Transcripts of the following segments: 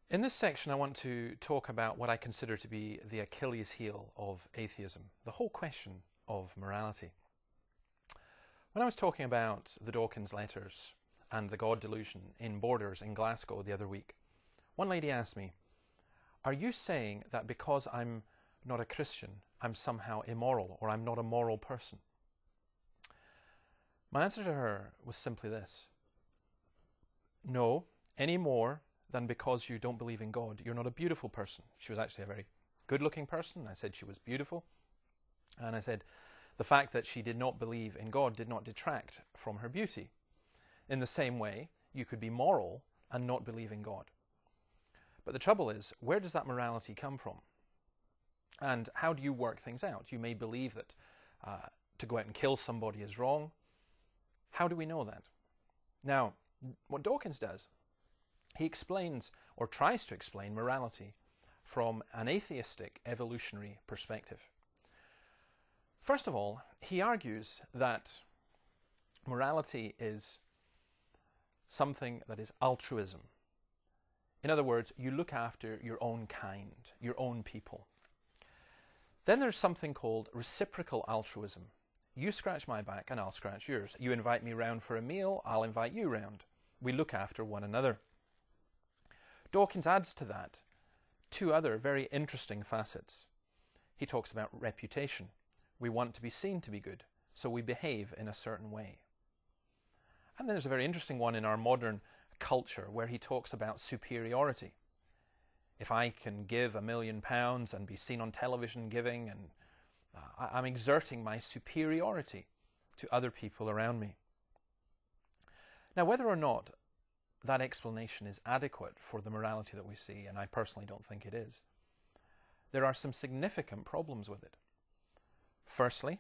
In this section, I want to talk about what I consider to be the Achilles heel of atheism, the whole question of morality. When I was talking about the Dawkins letters and the God delusion in Borders in Glasgow the other week, one lady asked me, "Are you saying that because I'm not a Christian, I'm somehow immoral, or I'm not a moral person?" My answer to her was simply this: no, any more than because you don't believe in God, you're not a beautiful person. She was actually a very good-looking person. I said she was beautiful. And I said the fact that she did not believe in God did not detract from her beauty. In the same way, you could be moral and not believe in God. But the trouble is, where does that morality come from? And how do you work things out? You may believe that to go out and kill somebody is wrong. How do we know that? Now, what Dawkins does, he explains, or tries to explain, morality from an atheistic evolutionary perspective. First of all, he argues that morality is something that is altruism. In other words, you look after your own kind, your own people. Then there's something called reciprocal altruism. You scratch my back and I'll scratch yours. You invite me round for a meal, I'll invite you round. We look after one another. Dawkins adds to that two other very interesting facets. He talks about reputation. We want to be seen to be good, so we behave in a certain way. And then there's a very interesting one in our modern culture where he talks about superiority. If I can give £1 million and be seen on television giving, and I'm exerting my superiority to other people around me. Now, whether or not that explanation is adequate for the morality that we see, and I personally don't think it is, there are some significant problems with it. Firstly,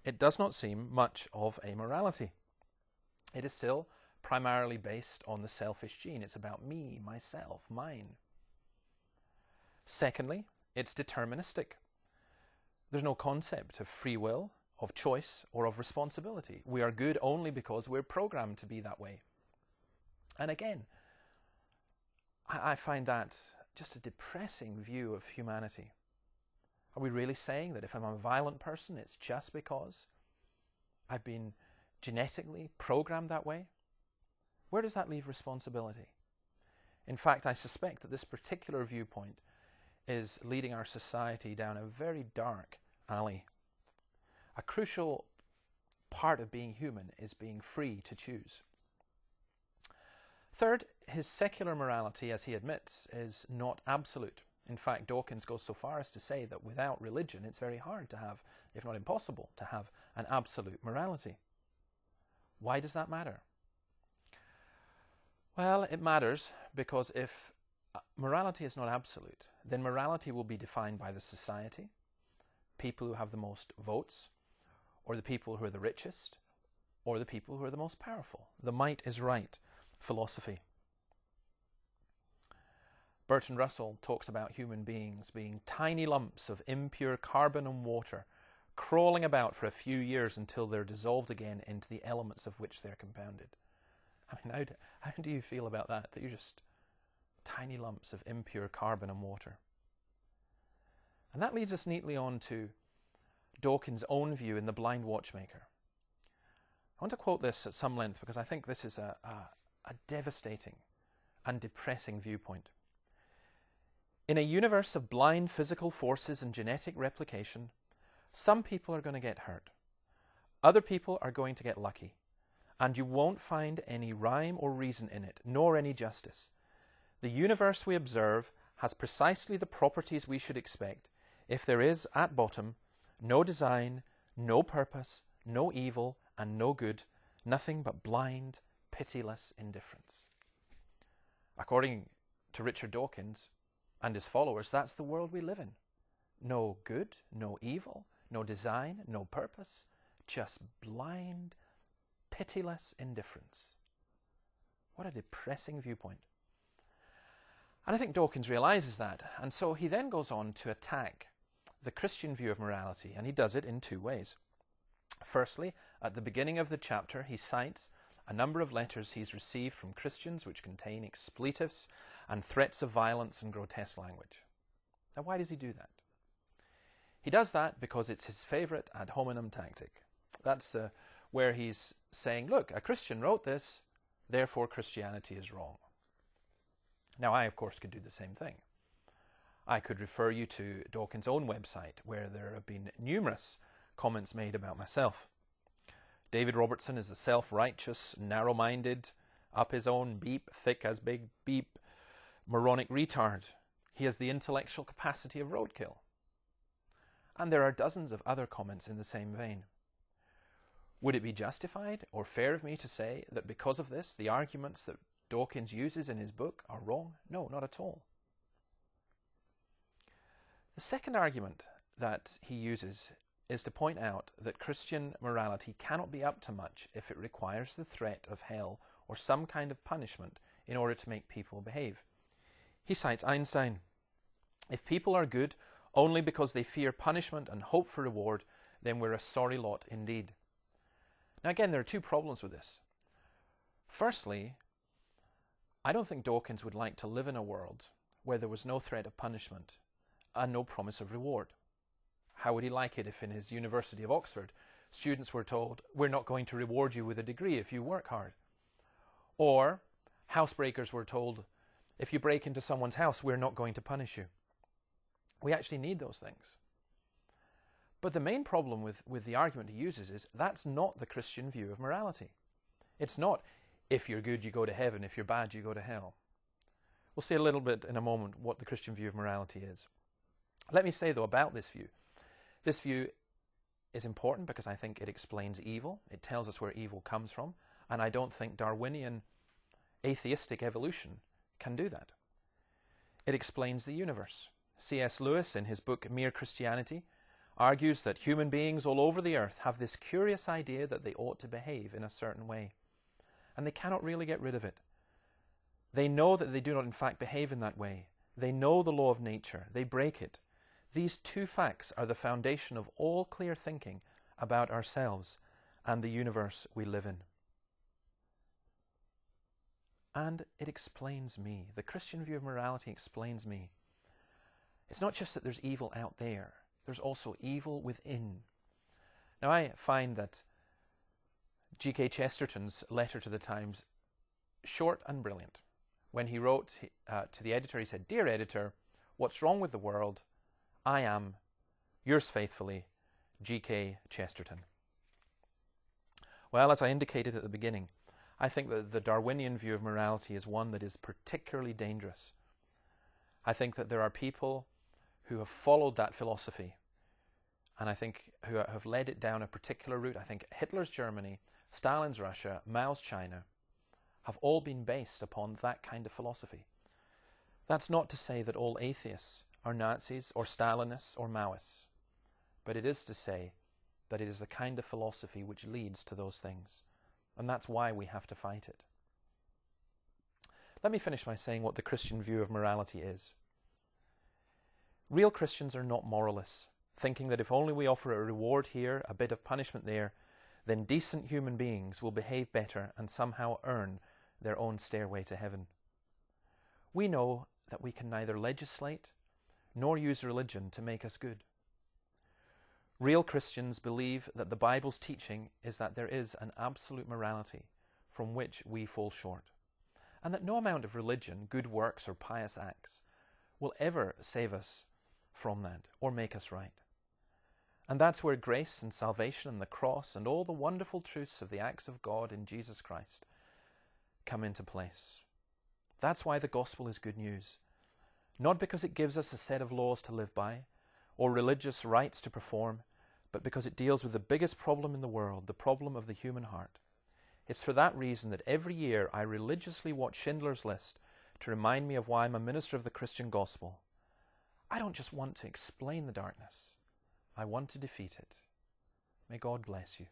it does not seem much of a morality. It is still primarily based on the selfish gene. It's about me, myself, mine. Secondly, it's deterministic. There's no concept of free will, of choice, or of responsibility. We are good only because we're programmed to be that way. And again, I find that just a depressing view of humanity. Are we really saying that if I'm a violent person, it's just because I've been genetically programmed that way? Where does that leave responsibility? In fact, I suspect that this particular viewpoint is leading our society down a very dark alley. A crucial part of being human is being free to choose. Third, his secular morality, as he admits, is not absolute. In fact, Dawkins goes so far as to say that without religion, it's very hard to have, if not impossible, to have an absolute morality. Why does that matter? Well, it matters because if morality is not absolute, then morality will be defined by the society, people who have the most votes, or the people who are the richest, or the people who are the most powerful. The might is right philosophy. Bertrand Russell talks about human beings being tiny lumps of impure carbon and water crawling about for a few years until they're dissolved again into the elements of which they're compounded. I mean, how do you feel about that? That you're just tiny lumps of impure carbon and water. And that leads us neatly on to Dawkins' own view in The Blind Watchmaker. I want to quote this at some length because I think this is a devastating and depressing viewpoint. In a universe of blind physical forces and genetic replication, some people are going to get hurt. Other people are going to get lucky. And you won't find any rhyme or reason in it, nor any justice. The universe we observe has precisely the properties we should expect if there is, at bottom, no design, no purpose, no evil, and no good, nothing but blind, pitiless indifference. According to Richard Dawkins and his followers, that's the world we live in. No good, no evil, no design, no purpose, just blind, pitiless indifference. What a depressing viewpoint. And I think Dawkins realizes that, and so he then goes on to attack the Christian view of morality, and he does it in two ways. Firstly, at the beginning of the chapter, he cites a number of letters he's received from Christians which contain expletives and threats of violence and grotesque language. Now, why does he do that? He does that because it's his favourite ad hominem tactic. That's where he's saying, look, a Christian wrote this, therefore Christianity is wrong. Now, I, of course, could do the same thing. I could refer you to Dawkins' own website, where there have been numerous comments made about myself. David Robertson is a self-righteous, narrow-minded, up his own beep, thick as big beep, moronic retard. He has the intellectual capacity of roadkill. And there are dozens of other comments in the same vein. Would it be justified or fair of me to say that because of this, the arguments that Dawkins uses in his book are wrong? No, not at all. The second argument that he uses is to point out that Christian morality cannot be up to much if it requires the threat of hell or some kind of punishment in order to make people behave. He cites Einstein. If people are good only because they fear punishment and hope for reward, then we're a sorry lot indeed. Now again, there are two problems with this. Firstly, I don't think Dawkins would like to live in a world where there was no threat of punishment and no promise of reward. How would he like it if in his University of Oxford students were told, we're not going to reward you with a degree if you work hard? Or housebreakers were told, if you break into someone's house, we're not going to punish you. We actually need those things. But the main problem with the argument he uses is that's not the Christian view of morality. It's not, if you're good, you go to heaven. If you're bad, you go to hell. We'll see a little bit in a moment what the Christian view of morality is. Let me say, though, about this view. This view is important because I think it explains evil. It tells us where evil comes from. And I don't think Darwinian atheistic evolution can do that. It explains the universe. C.S. Lewis, in his book Mere Christianity, argues that human beings all over the earth have this curious idea that they ought to behave in a certain way. And they cannot really get rid of it. They know that they do not in fact behave in that way. They know the law of nature. They break it. These two facts are the foundation of all clear thinking about ourselves and the universe we live in. And it explains me. The Christian view of morality explains me. It's not just that there's evil out there. There's also evil within. Now, I find that G.K. Chesterton's letter to the Times short and brilliant. When he wrote to the editor, he said, "Dear editor, what's wrong with the world? I am, yours faithfully, G.K. Chesterton." Well, as I indicated at the beginning, I think that the Darwinian view of morality is one that is particularly dangerous. I think that there are people who have followed that philosophy, and I think who have led it down a particular route. I think Hitler's Germany, Stalin's Russia, Mao's China have all been based upon that kind of philosophy. That's not to say that all atheists are Nazis or Stalinists or Maoists, but it is to say that it is the kind of philosophy which leads to those things, and that's why we have to fight it. Let me finish by saying what the Christian view of morality is. Real Christians are not moralists, thinking that if only we offer a reward here, a bit of punishment there, then decent human beings will behave better and somehow earn their own stairway to heaven. We know that we can neither legislate nor use religion to make us good. Real Christians believe that the Bible's teaching is that there is an absolute morality from which we fall short, and that no amount of religion, good works, or pious acts will ever save us from that or make us right. And that's where grace and salvation and the cross and all the wonderful truths of the acts of God in Jesus Christ come into place. That's why the gospel is good news. Not because it gives us a set of laws to live by or religious rites to perform, but because it deals with the biggest problem in the world, the problem of the human heart. It's for that reason that every year I religiously watch Schindler's List to remind me of why I'm a minister of the Christian gospel. I don't just want to explain the darkness. I want to defeat it. May God bless you.